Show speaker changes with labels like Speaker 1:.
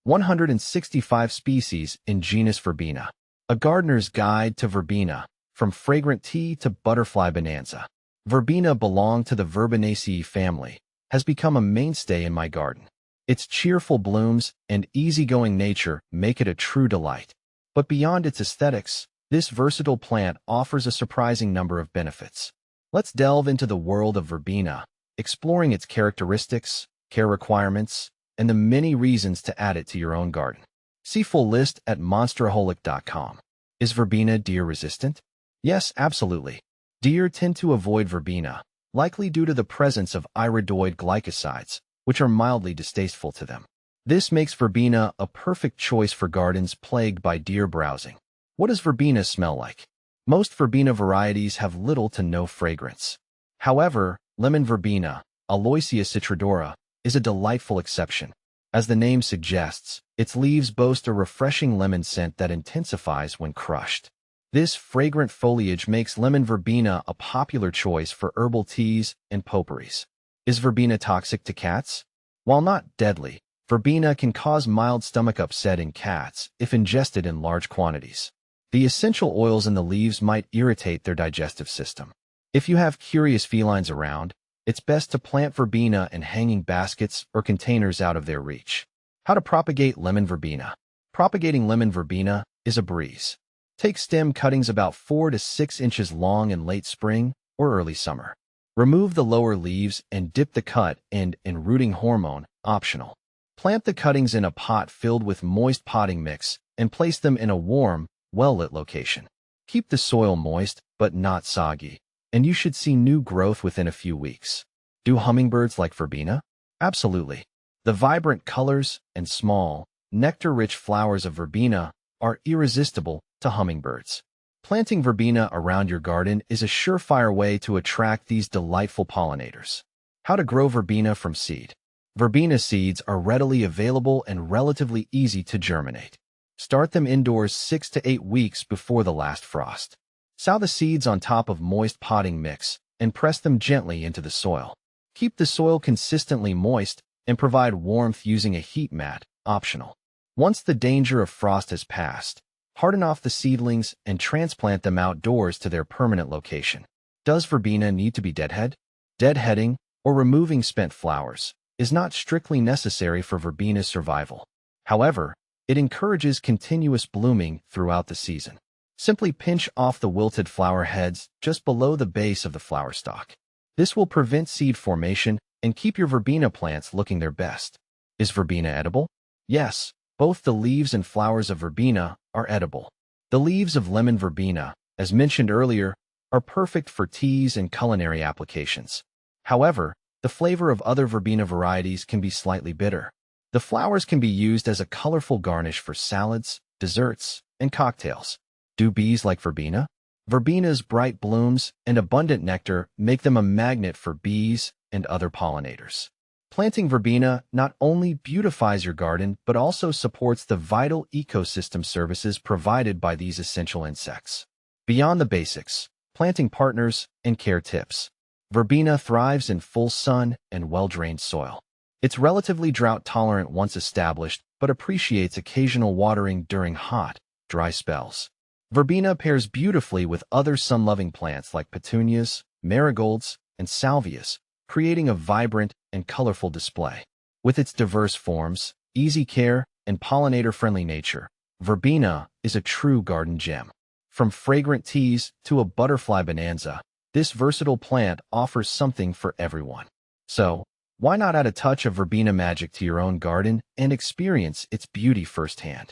Speaker 1: 165 species in genus Verbena. A gardener's guide to Verbena, from fragrant tea to butterfly bonanza. Verbena belong to the Verbenaceae family, has become a mainstay in my garden. Its cheerful blooms and easygoing nature make it a true delight. But beyond its aesthetics, this versatile plant offers a surprising number of benefits. Let's delve into the world of Verbena, exploring its characteristics, care requirements, and the many reasons to add it to your own garden. See full list at monsteraholic.com. Is Verbena deer resistant? Yes, absolutely. Deer tend to avoid Verbena, likely due to the presence of iridoid glycosides, which are mildly distasteful to them. This makes Verbena a perfect choice for gardens plagued by deer browsing. What does Verbena smell like? Most Verbena varieties have little to no fragrance. However, lemon Verbena, Aloysia citrodora, is a delightful exception. As the name suggests, its leaves boast a refreshing lemon scent that intensifies when crushed. This fragrant foliage makes lemon Verbena a popular choice for herbal teas and potpourris. Is Verbena toxic to cats? While not deadly, Verbena can cause mild stomach upset in cats if ingested in large quantities. The essential oils in the leaves might irritate their digestive system. If you have curious felines around, it's best to plant Verbena in hanging baskets or containers out of their reach. How to propagate lemon Verbena? Propagating lemon Verbena is a breeze. Take stem cuttings about 4 to 6 inches long in late spring or early summer. Remove the lower leaves and dip the cut end in rooting hormone, optional. Plant the cuttings in a pot filled with moist potting mix and place them in a warm, well-lit location. Keep the soil moist but not soggy, and you should see new growth within a few weeks. Do hummingbirds like Verbena? Absolutely. The vibrant colors and small, nectar-rich flowers of Verbena are irresistible to hummingbirds. Planting Verbena around your garden is a surefire way to attract these delightful pollinators. How to grow Verbena from seed? Verbena seeds are readily available and relatively easy to germinate. Start them indoors 6 to 8 weeks before the last frost. Sow the seeds on top of moist potting mix and press them gently into the soil. Keep the soil consistently moist and provide warmth using a heat mat, optional. Once the danger of frost has passed, harden off the seedlings and transplant them outdoors to their permanent location. Does Verbena need to be deadhead? Deadheading, or removing spent flowers, is not strictly necessary for Verbena's survival. However, it encourages continuous blooming throughout the season. Simply pinch off the wilted flower heads just below the base of the flower stalk. This will prevent seed formation and keep your Verbena plants looking their best. Is Verbena edible? Yes, both the leaves and flowers of Verbena are edible. The leaves of lemon Verbena, as mentioned earlier, are perfect for teas and culinary applications. However, the flavor of other Verbena varieties can be slightly bitter. The flowers can be used as a colorful garnish for salads, desserts, and cocktails. Do bees like Verbena? Verbena's bright blooms and abundant nectar make them a magnet for bees and other pollinators. Planting Verbena not only beautifies your garden, but also supports the vital ecosystem services provided by these essential insects. Beyond the basics, planting partners and care tips. Verbena thrives in full sun and well-drained soil. It's relatively drought-tolerant once established, but appreciates occasional watering during hot, dry spells. Verbena pairs beautifully with other sun-loving plants like petunias, marigolds, and salvias, creating a vibrant and colorful display. With its diverse forms, easy care, and pollinator-friendly nature, Verbena is a true garden gem. From fragrant teas to a butterfly bonanza, this versatile plant offers something for everyone. So, why not add a touch of Verbena magic to your own garden and experience its beauty firsthand?